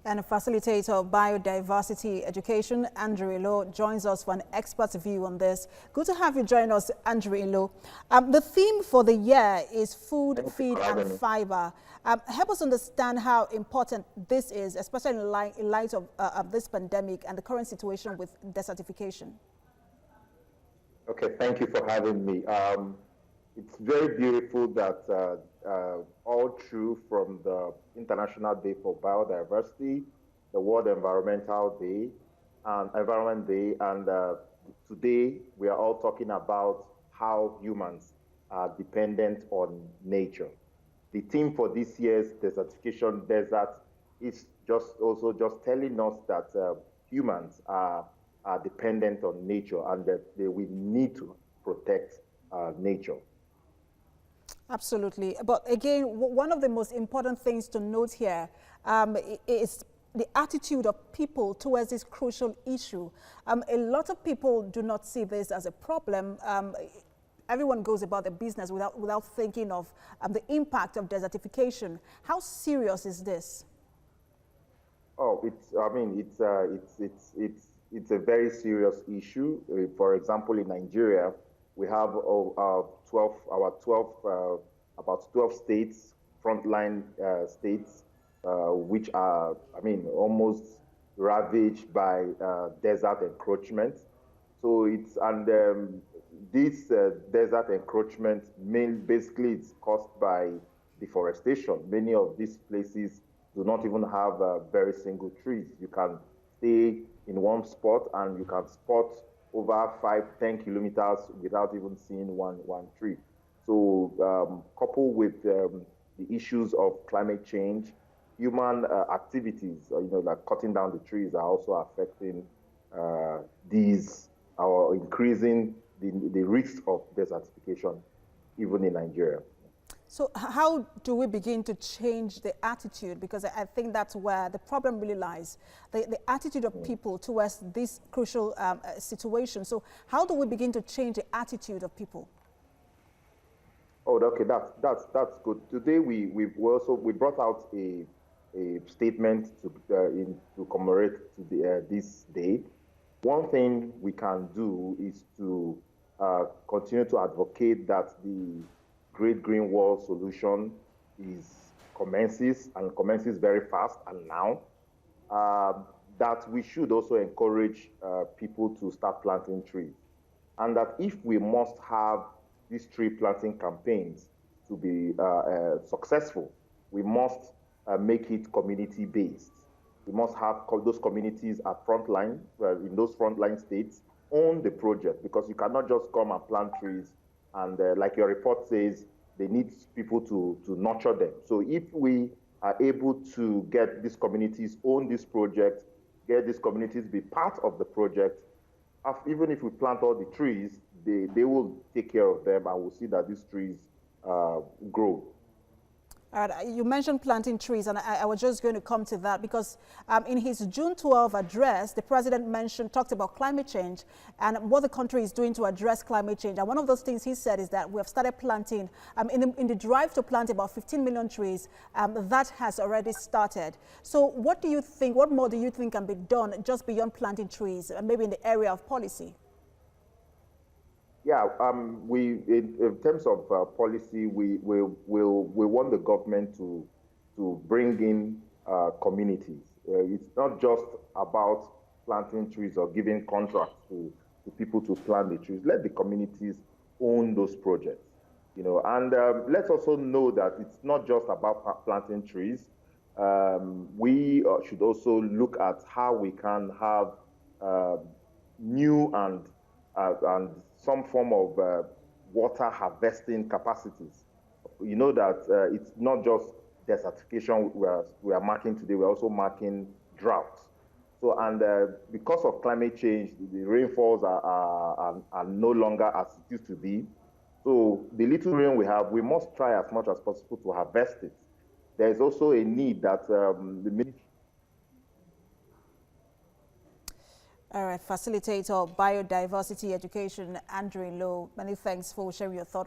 And a facilitator of biodiversity education, Andrew Chibuzor, joins us for an expert view on this. Good to have you join us, Andrew Chibuzor. The theme for the year is food, feed, and fiber. Help us understand how important this is, especially in light of this pandemic and the current situation with desertification. Okay, thank you for having me. It's very beautiful that all through from the International Day for Biodiversity, the World Environmental Day, and Environment Day, and today we are all talking about how humans are dependent on nature. The theme for this year's desertification desert is just telling us that humans are dependent on nature and that we need to protect nature. Absolutely. But again, one of the most important things to note here is the attitude of people towards this crucial issue. A lot of people do not see this as a problem. Everyone goes about their business without thinking of the impact of desertification. How serious is this? Oh, it's a very serious issue. For example, in Nigeria, we have about 12 states, frontline states, which are, almost ravaged by desert encroachment. So this desert encroachment basically it's caused by deforestation. Many of these places do not even have very single trees. You can stay in one spot and you can spot over 5-10 kilometers without even seeing one tree. So coupled with the issues of climate change, human activities, like cutting down the trees are also affecting these or increasing the risk of desertification, even in Nigeria. So how do we begin to change the attitude? Because I think that's where the problem really lies, the attitude of people towards this crucial situation. So how do we begin to change the attitude of people? Oh, okay, that's good. Today we brought out a statement to commemorate this day. One thing we can do is to continue to advocate that the Great Green Wall solution commences very fast and now. That we should also encourage people to start planting trees, and that if we must have these tree planting campaigns to be successful, we must make it community-based. We must have those communities at frontline, in those frontline states, own the project, because you cannot just come and plant trees and like your report says, they need people to nurture them. So if we are able to get these communities own this project, get these communities be part of the project, even if we plant all the trees, they will take care of them and we'll see that these trees grow. You mentioned planting trees, and I was just going to come to that because in his June 12 address, the president talked about climate change and what the country is doing to address climate change. And one of those things he said is that we have started planting, in the drive to plant about 15 million trees, that has already started. So what do you think, what more do you think can be done just beyond planting trees, maybe in the area of policy? Yeah, in terms of policy, we want the government to bring in communities. It's not just about planting trees or giving contracts to people to plant the trees. Let the communities own those projects, And let's also know that it's not just about planting trees. We should also look at how we can have new and some form of water harvesting capacities. You know that it's not just desertification we are marking today, we're also marking drought. So, and because of climate change, the rainfalls are no longer as it used to be. So the little rain we have, we must try as much as possible to harvest it. There's also a need that the ministry. All right, facilitator of biodiversity education, Andrew Chibuzor, many thanks for sharing your thoughts.